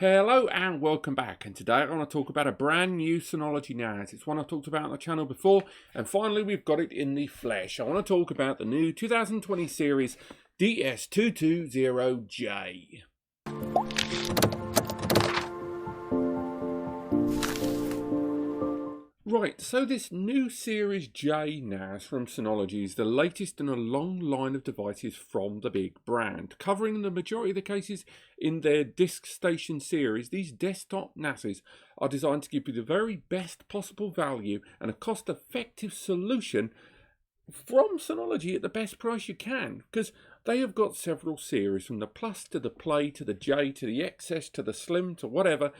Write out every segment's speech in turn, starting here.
Hello and welcome back, and today I want to talk about a brand new Synology NAS. It's one I've talked about on the channel before, and finally we've got it in the flesh. I want to talk about the new 2020 series DS220j. Right, so this new Series J NAS from Synology is the latest in a long line of devices from the big brand. Covering the majority of the cases in their DiskStation series, these desktop NASs are designed to give you the very best possible value and a cost-effective solution from Synology at the best price you can, because they have got several series, from the Plus to the Play to the J to the XS to the Slim to whatever.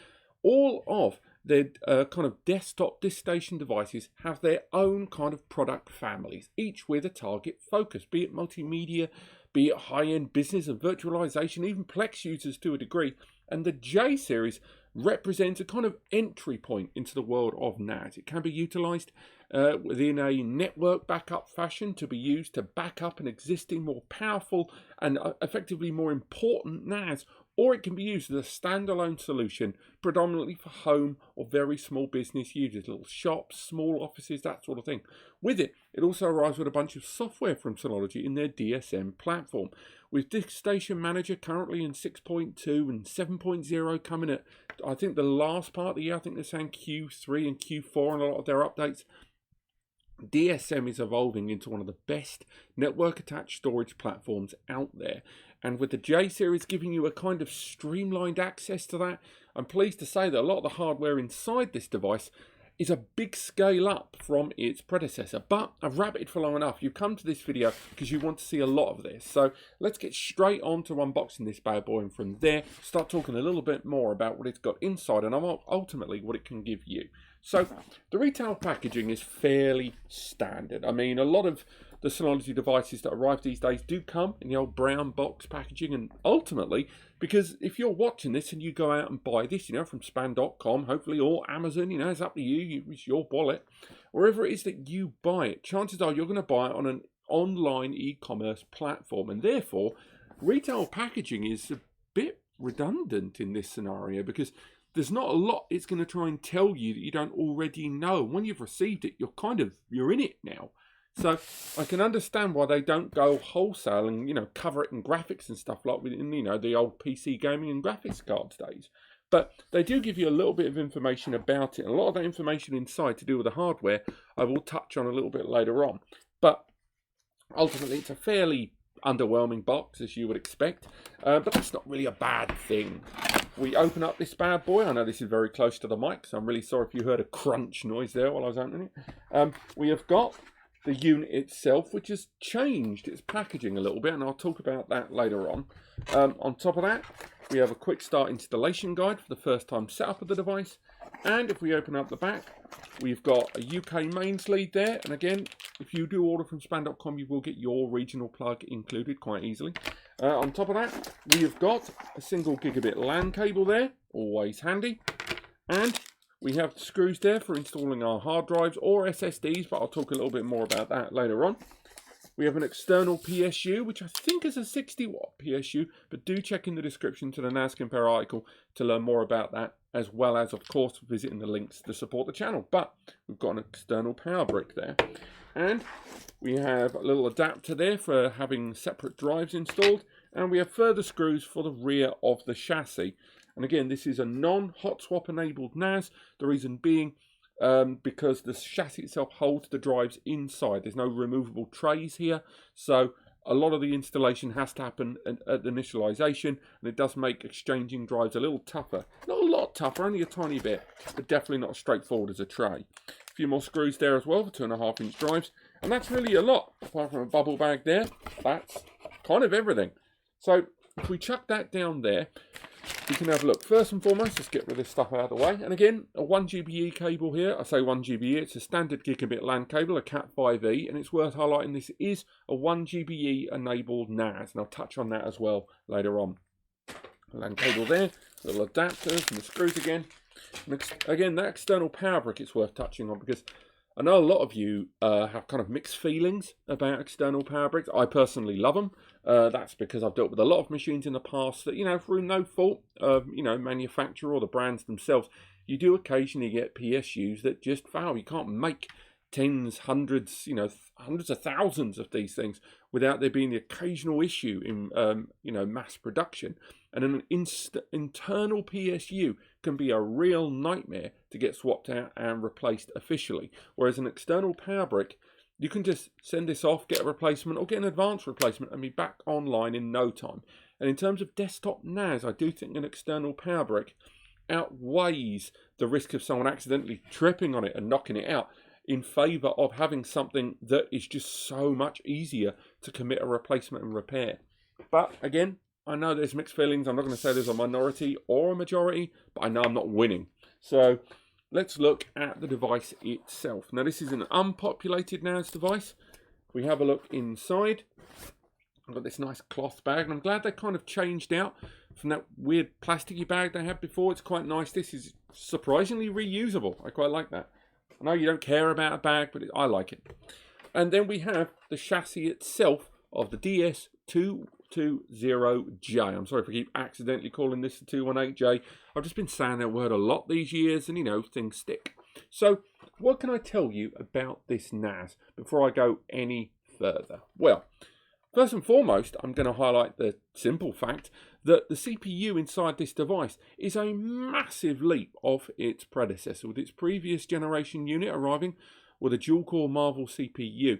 All of their kind of desktop DiskStation devices have their own kind of product families, each with a target focus, be it multimedia, be it high-end business and virtualization, even Plex users to a degree. And the J series represents a kind of entry point into the world of NAS. It can be utilized within a network backup fashion to be used to back up an existing more powerful and effectively more important NAS, or it can be used as a standalone solution predominantly for home or very small business users, little shops, small offices, that sort of thing. With it, it also arrives with a bunch of software from Synology in their DSM platform, with DiskStation Manager currently in 6.2 and 7.0 coming at, I think, the last part of the year. I think they're saying Q3 and Q4 and a lot of their updates. DSM is evolving into one of the best network attached storage platforms out there, and with the J series giving you a kind of streamlined access to that, I'm pleased to say that a lot of the hardware inside this device is a big scale up from its predecessor. But I've rabbited for long enough. You've come to this video because you want to see a lot of this, so let's get straight on to unboxing this bad boy, and from there start talking a little bit more about what it's got inside and ultimately what it can give you. So the retail packaging is fairly standard. I mean, a lot of the Synology devices that arrive these days do come in the old brown box packaging, and ultimately, because if you're watching this and you go out and buy this, from span.com, hopefully, or Amazon, it's up to you, it's your wallet, wherever it is that you buy it, chances are you're going to buy it on an online e-commerce platform, and therefore retail packaging is a bit redundant in this scenario, because there's not a lot it's going to try and tell you that you don't already know. When you've received it, you're in it now. So I can understand why they don't go wholesale and, cover it in graphics and stuff like in, the old PC gaming and graphics cards days. But they do give you a little bit of information about it. And a lot of that information inside to do with the hardware, I will touch on a little bit later on. But ultimately, it's a fairly underwhelming box, as you would expect. But that's not really a bad thing. We open up this bad boy. I know this is very close to the mic, so I'm really sorry if you heard a crunch noise there while I was opening it. We have got the unit itself, which has changed its packaging a little bit, and I'll talk about that later on. On top of that, we have a quick start installation guide for the first time setup of the device. And if we open up the back, we've got a UK mains lead there. And again, if you do order from span.com, you will get your regional plug included quite easily. On top of that, we have got a single gigabit LAN cable there, always handy. And we have the screws there for installing our hard drives or SSDs, but I'll talk a little bit more about that later on. We have an external PSU, which I think is a 60-watt PSU, but do check in the description to the NAS Compare article to learn more about that, as well as, of course, visiting the links to support the channel. But we've got an external power brick there. And we have a little adapter there for having separate drives installed. And we have further screws for the rear of the chassis. And again, this is a non-hot swap enabled NAS. The reason being because the chassis itself holds the drives inside. There's no removable trays here. So a lot of the installation has to happen at the initialization, and it does make exchanging drives a little tougher. Not a lot tougher, only a tiny bit, but definitely not as straightforward as a tray. A few more screws there as well for 2.5-inch drives, and that's really a lot. Apart from a bubble bag there, that's kind of everything. So if we chuck that down there, we can have a look. First and foremost, let's get rid of this stuff out of the way. And again, a 1GBE cable here. I say 1GBE, it's a standard gigabit LAN cable, a Cat5e, and it's worth highlighting this is a 1GBE enabled NAS, and I'll touch on that as well later on. LAN cable there, little adapters and the screws again. And again, that external power brick it's worth touching on, because I know a lot of you have kind of mixed feelings about external power bricks. I personally love them. That's because I've dealt with a lot of machines in the past that, through no fault of, manufacturer or the brands themselves, you do occasionally get PSUs that just fail. You can't make tens, hundreds, hundreds of thousands of these things without there being the occasional issue in, mass production. And an internal PSU can be a real nightmare to get swapped out and replaced officially. Whereas an external power brick, you can just send this off, get a replacement, or get an advanced replacement and be back online in no time. And in terms of desktop NAS, I do think an external power brick outweighs the risk of someone accidentally tripping on it and knocking it out in favour of having something that is just so much easier to commit a replacement and repair. But again, I know there's mixed feelings. I'm not going to say there's a minority or a majority, but I know I'm not winning. So let's look at the device itself. Now, this is an unpopulated NAS device. We have a look inside. I've got this nice cloth bag, and I'm glad they kind of changed out from that weird plasticky bag they had before. It's quite nice. This is surprisingly reusable. I quite like that. I know you don't care about a bag, but I like it. And then we have the chassis itself of the DS220j. I'm sorry if I keep accidentally calling this the 218J. I've just been saying that word a lot these years, and things stick. So what can I tell you about this NAS before I go any further? Well, first and foremost, I'm going to highlight the simple fact that the CPU inside this device is a massive leap off its predecessor, with its previous generation unit arriving with a dual-core Marvel CPU,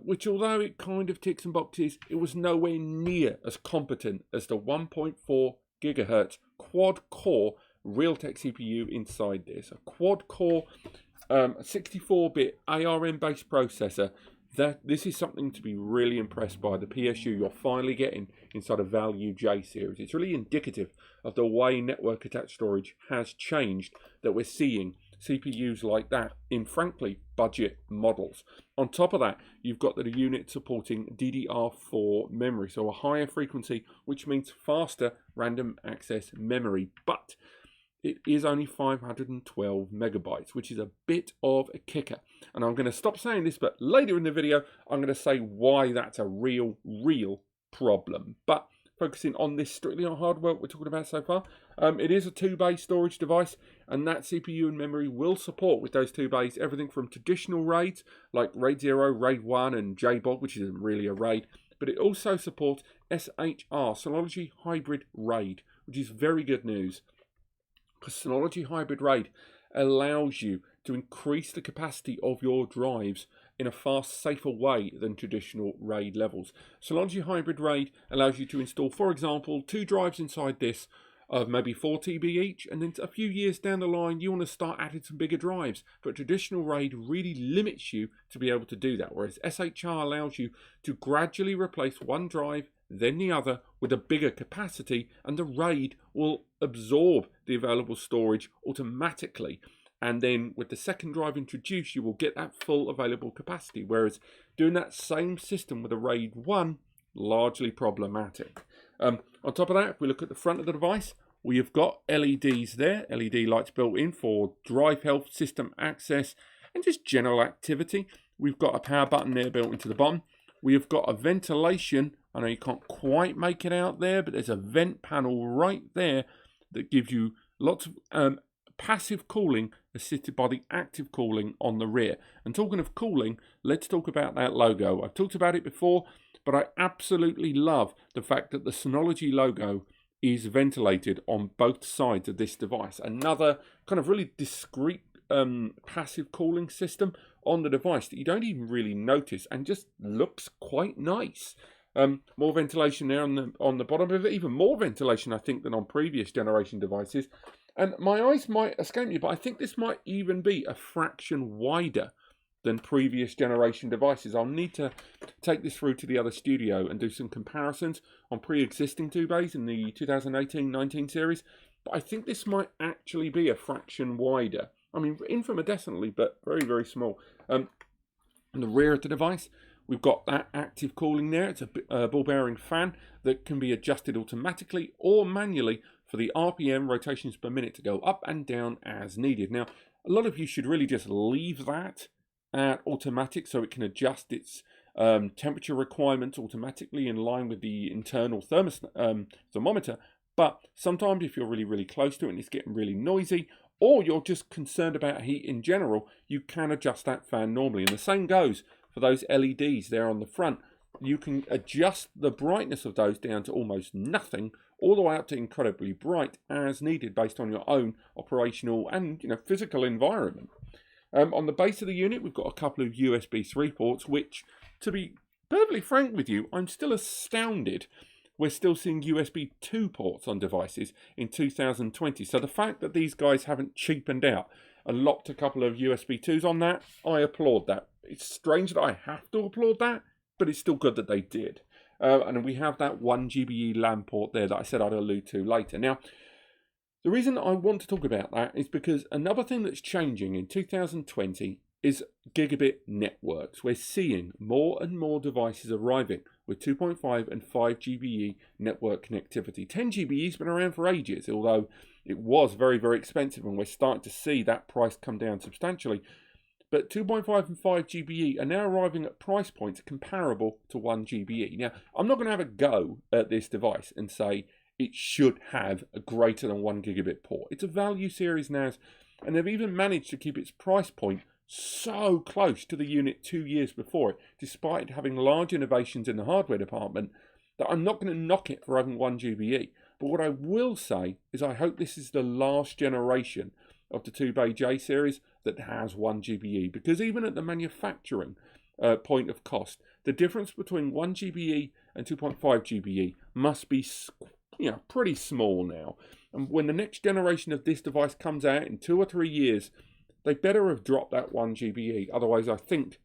which, although it kind of ticks some boxes, it was nowhere near as competent as the 1.4 gigahertz quad-core Realtek CPU inside this. A quad-core 64-bit ARM-based processor. This is something to be really impressed by. The PSU you're finally getting inside a Value J series. It's really indicative of the way network attached storage has changed, that we're seeing CPUs like that in, frankly, budget models. On top of that, you've got the unit supporting DDR4 memory, so a higher frequency, which means faster random access memory. But it is only 512 megabytes, which is a bit of a kicker. And I'm going to stop saying this, but later in the video, I'm going to say why that's a real problem. But focusing on this strictly on hardware we're talking about so far, it is a 2-bay storage device, and that CPU and memory will support, with those 2 bays, everything from traditional RAIDs like RAID 0, RAID 1, and JBOD, which isn't really a RAID, but it also supports SHR, Synology Hybrid RAID, which is very good news. Synology Hybrid RAID allows you to increase the capacity of your drives in a far safer way than traditional RAID levels. Synology Hybrid RAID allows you to install, for example, 2 drives inside this of maybe 4 TB each, and then a few years down the line you want to start adding some bigger drives. But traditional RAID really limits you to be able to do that, whereas SHR allows you to gradually replace one drive, then the other, with a bigger capacity, and the RAID will absorb the available storage automatically. And then with the second drive introduced, you will get that full available capacity, whereas doing that same system with a RAID 1, largely problematic. On top of that, if we look at the front of the device, we have got LEDs there, LED lights built in for drive health, system access, and just general activity. We've got a power button there built into the bottom. We have got a ventilation. I know you can't quite make it out there, but there's a vent panel right there that gives you lots of passive cooling assisted by the active cooling on the rear. And talking of cooling, let's talk about that logo. I've talked about it before, but I absolutely love the fact that the Synology logo is ventilated on both sides of this device. Another kind of really discreet passive cooling system on the device that you don't even really notice and just looks quite nice. More ventilation there on the bottom of it, even more ventilation I think than on previous generation devices. And my eyes might escape me, but I think this might even be a fraction wider than previous generation devices. I'll need to take this through to the other studio and do some comparisons on pre-existing 2-bays in the 2018-19 series, but I think this might actually be a fraction wider. I mean, infinitesimally, but very small. In the rear of the device, we've got that active cooling there. It's a ball bearing fan that can be adjusted automatically or manually for the RPM, rotations per minute, to go up and down as needed. Now, a lot of you should really just leave that at automatic, so it can adjust its temperature requirements automatically in line with the internal thermometer. But sometimes if you're really close to it and it's getting really noisy, or you're just concerned about heat in general, you can adjust that fan normally. And the same goes for those LEDs there on the front. You can adjust the brightness of those down to almost nothing, all the way up to incredibly bright as needed based on your own operational and physical environment. On the base of the unit, we've got a couple of USB 3 ports, which, to be perfectly frank with you, I'm still astounded we're still seeing USB 2 ports on devices in 2020. So the fact that these guys haven't cheapened out and locked a couple of USB 2s on that, I applaud that. It's strange that I have to applaud that, but it's still good that they did. And we have that 1 GBE LAN port there that I said I'd allude to later. Now, the reason I want to talk about that is because another thing that's changing in 2020 is gigabit networks. We're seeing more and more devices arriving with 2.5 and 5 GBE network connectivity. 10 GBE's been around for ages, although it was very expensive, and we're starting to see that price come down substantially. But 2.5 and 5 GBE are now arriving at price points comparable to 1 GBE. Now, I'm not going to have a go at this device and say it should have a greater than 1 gigabit port. It's a value series NAS, and they've even managed to keep its price point so close to the unit 2 years before it, despite having large innovations in the hardware department, that I'm not going to knock it for having 1 GBE. But what I will say is I hope this is the last generation of the 2-bay J series that has 1 GBE, because even at the manufacturing point of cost, the difference between 1 GBE and 2.5 GBE must be pretty small now. And when the next generation of this device comes out in 2 or 3 years, they better have dropped that 1 GBE. Otherwise, I think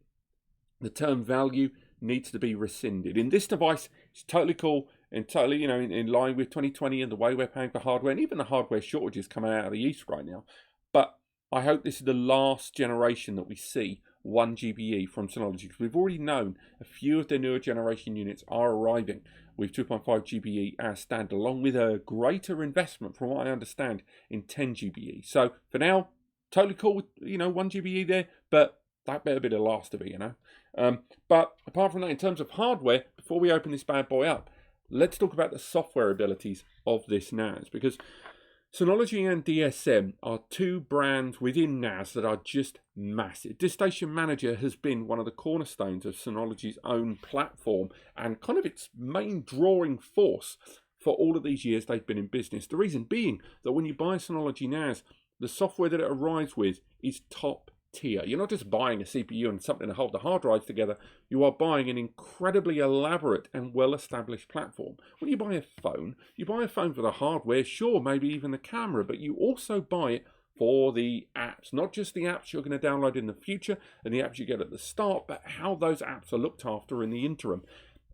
the term value needs to be rescinded. In this device, it's totally cool and totally, in line with 2020 and the way we're paying for hardware, and even the hardware shortages coming out of the East right now. But I hope this is the last generation that we see 1 GBE from Synology, because we've already known a few of the newer generation units are arriving with 2.5 GBE as standard, along with a greater investment, from what I understand, in 10 GBE. So for now, totally cool with 1 GBE there, but that better be the last of it, But apart from that, in terms of hardware, before we open this bad boy up, let's talk about the software abilities of this NAS, because Synology and DSM are two brands within NAS that are just massive. DiskStation Manager has been one of the cornerstones of Synology's own platform and kind of its main drawing force for all of these years they've been in business. The reason being that when you buy Synology NAS, the software that it arrives with is top tier. You're not just buying a CPU and something to hold the hard drives together. You are buying an incredibly elaborate and well-established platform. When you buy a phone for the hardware, sure, maybe even the camera, but you also buy it for the apps, not just the apps you're going to download in the future and the apps you get at the start, but how those apps are looked after in the interim.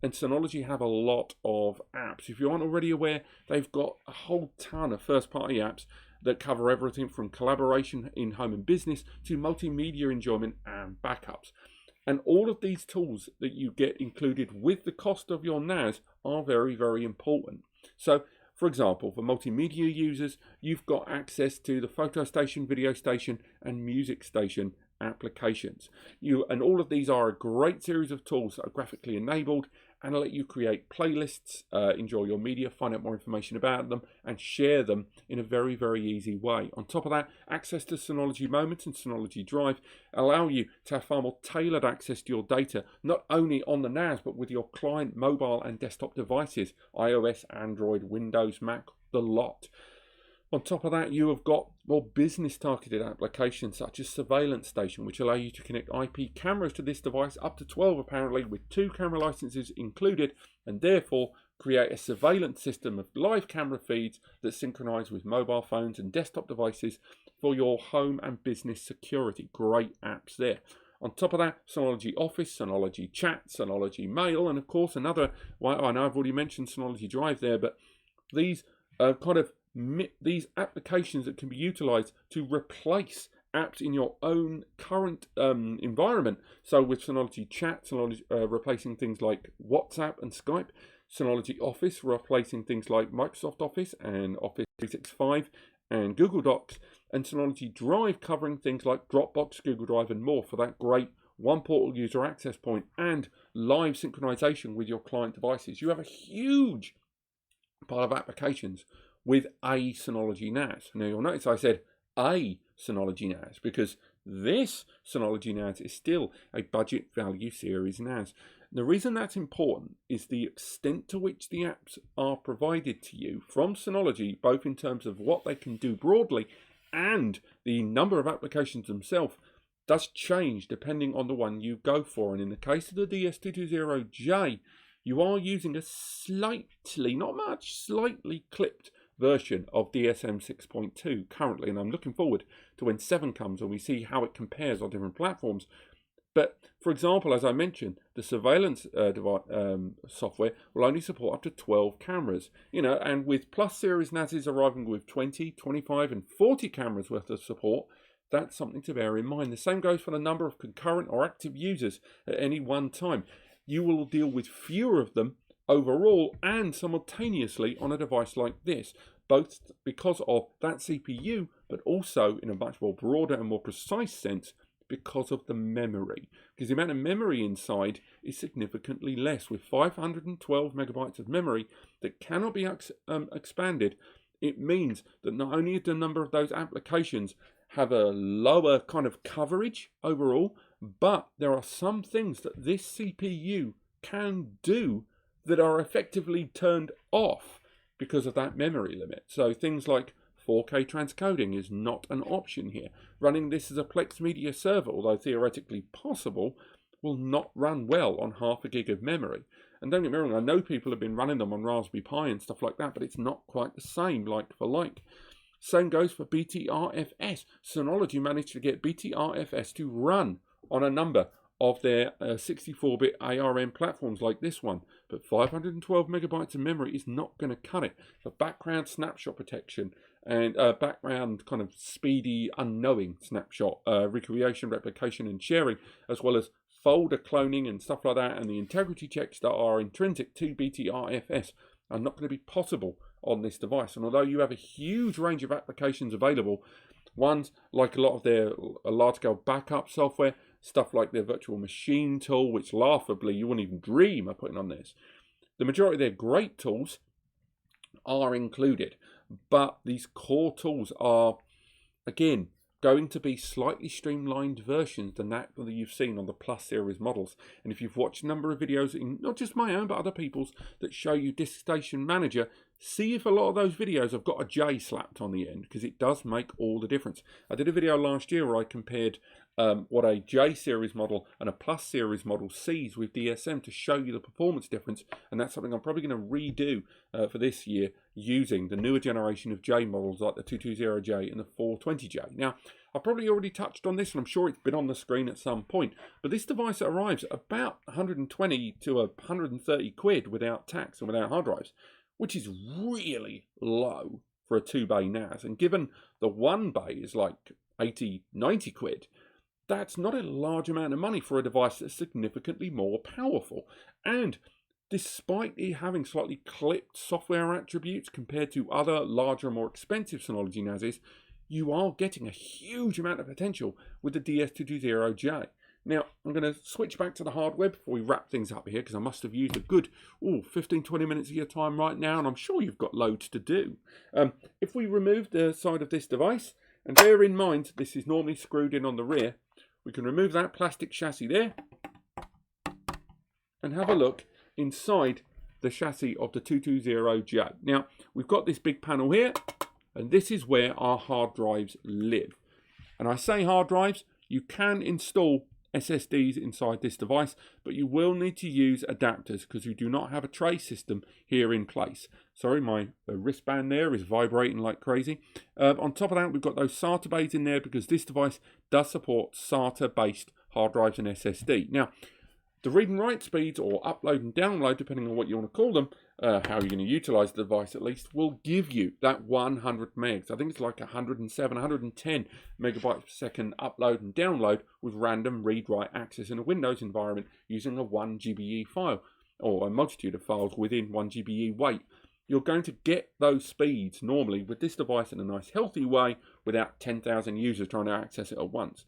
And Synology have a lot of apps. If you aren't already aware, they've got a whole ton of first-party apps that cover everything from collaboration in home and business to multimedia enjoyment and backups. And all of these tools that you get included with the cost of your NAS are very important. So, for example, for multimedia users, you've got access to the Photo Station, Video Station, and Music Station applications. And all of these are a great series of tools that are graphically enabled and let you create playlists, enjoy your media, find out more information about them, and share them in a very easy way. On top of that, access to Synology Moments and Synology Drive allow you to have far more tailored access to your data, not only on the NAS, but with your client, mobile, and desktop devices, iOS, Android, Windows, Mac, the lot. On top of that, you have got more business-targeted applications such as Surveillance Station, which allow you to connect IP cameras to this device, up to 12 apparently, with 2 camera licenses included, and therefore create a surveillance system of live camera feeds that synchronize with mobile phones and desktop devices for your home and business security. Great apps there. On top of that, Synology Office, Synology Chat, Synology Mail, and of course another, well, I know I've already mentioned Synology Drive there, but these these applications that can be utilized to replace apps in your own current environment. So with Synology Chat, Synology replacing things like WhatsApp and Skype, Synology Office replacing things like Microsoft Office and Office 365 and Google Docs, and Synology Drive covering things like Dropbox, Google Drive, and more for that great one portal user access point, and live synchronization with your client devices. You have a huge pile of applications with a Synology NAS. Now you'll notice I said a Synology NAS because this Synology NAS is still a budget value series NAS. The reason that's important is the extent to which the apps are provided to you from Synology, both in terms of what they can do broadly and the number of applications themselves, does change depending on the one you go for. And in the case of the DS220j, you are using a slightly, not much, slightly clipped version of DSM 6.2 currently, and I'm looking forward to when 7 comes and we see how it compares on different platforms. But for example, as I mentioned, the surveillance software will only support up to 12 cameras, and with Plus series NASs arriving with 20, 25 and 40 cameras worth of support, that's something to bear in mind. The same goes for the number of concurrent or active users at any one time. You will deal with fewer of them overall and simultaneously on a device like this, both because of that CPU, but also in a much more broader and more precise sense because of the memory. Because the amount of memory inside is significantly less. With 512 megabytes of memory that cannot be expanded, it means that not only do a number of those applications have a lower kind of coverage overall, but there are some things that this CPU can do that are effectively turned off because of that memory limit. So things like 4K transcoding is not an option here. Running this as a Plex Media server, although theoretically possible, will not run well on half a gig of memory. And don't get me wrong, I know people have been running them on Raspberry Pi and stuff like that, but it's not quite the same like for like. Same goes for BTRFS. Synology managed to get BTRFS to run on a number of their 64-bit ARM platforms like this one, but 512 megabytes of memory is not going to cut it for background snapshot protection and background kind of speedy unknowing snapshot recreation, replication and sharing, as well as folder cloning and stuff like that, and the integrity checks that are intrinsic to BTRFS are not going to be possible on this device. And although you have a huge range of applications available, ones like a lot of their large-scale backup software, stuff like their virtual machine tool, which laughably you wouldn't even dream of putting on this. The majority of their great tools are included, but these core tools are, again, going to be slightly streamlined versions than that you've seen on the Plus series models. And if you've watched a number of videos, in not just my own but other people's, that show you Disk Station Manager, see if a lot of those videos have got a J slapped on the end, because it does make all the difference. I did a video last year where I compared what a J series model and a Plus series model sees with DSM to show you the performance difference, and that's something I'm probably going to redo for this year using the newer generation of J models like the 220j and the 420j. Now, I've probably already touched on this, and I'm sure it's been on the screen at some point, but this device arrives at about 120 to 130 quid without tax and without hard drives, which is really low for a 2-bay NAS. And given the 1-bay is like 80, 90 quid, that's not a large amount of money for a device that's significantly more powerful. And despite it having slightly clipped software attributes compared to other larger, more expensive Synology NASs, you are getting a huge amount of potential with the DS220j. Now, I'm going to switch back to the hardware before we wrap things up here, because I must have used a good 15-20 minutes of your time right now, and I'm sure you've got loads to do. If we remove the side of this device, and bear in mind this is normally screwed in on the rear, we can remove that plastic chassis there and have a look inside the chassis of the 220j. Now, we've got this big panel here, and this is where our hard drives live. And I say hard drives, you can install SSDs inside this device, but you will need to use adapters because you do not have a tray system here in place. Sorry, my wristband there is vibrating like crazy. On top of that, we've got those SATA bays in there because this device does support SATA-based hard drives and SSD. Now, the read and write speeds, or upload and download, depending on what you want to call them, how you're going to utilize the device at least, will give you that 100 megs. I think it's like 107, 110 megabytes per second upload and download with random read-write access in a Windows environment using a 1 GBE file, or a multitude of files within 1 GBE weight. You're going to get those speeds normally with this device in a nice healthy way without 10,000 users trying to access it at once.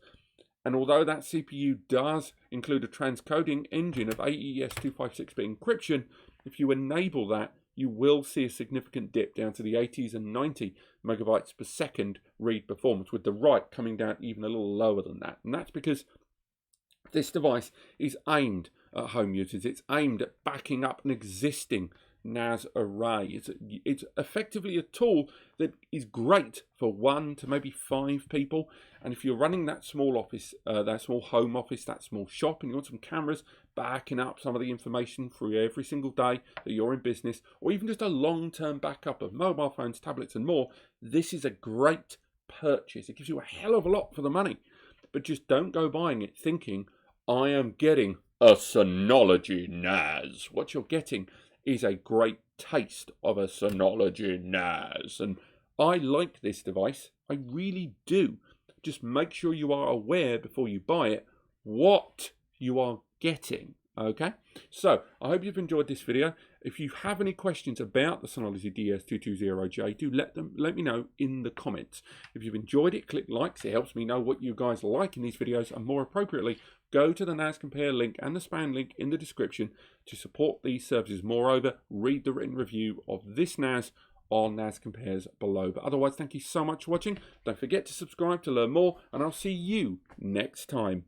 And although that CPU does include a transcoding engine of AES 256-bit encryption, if you enable that, you will see a significant dip down to the 80s and 90 megabytes per second read performance, with the write coming down even a little lower than that. And that's because this device is aimed at home users. It's aimed at backing up an existing NAS array. It's effectively a tool that is great for 1 to maybe 5 people. And if you're running that small office, that small home office, that small shop, and you want some cameras backing up some of the information through every single day that you're in business, or even just a long-term backup of mobile phones, tablets, and more, this is a great purchase. It gives you a hell of a lot for the money. But just don't go buying it thinking, I am getting a Synology NAS. What you're getting is a great taste of a Synology NAS. And I like this device. I really do. Just make sure you are aware before you buy it what you are getting. Okay? So, I hope you've enjoyed this video. If you have any questions about the Synology DS220j, do let me know in the comments. If you've enjoyed it, click likes. It helps me know what you guys like in these videos, and more appropriately, go to the NAS Compare link and the SPAN link in the description to support these services. Moreover, read the written review of this NAS on NAS Compares below. But otherwise, thank you so much for watching. Don't forget to subscribe to learn more, and I'll see you next time.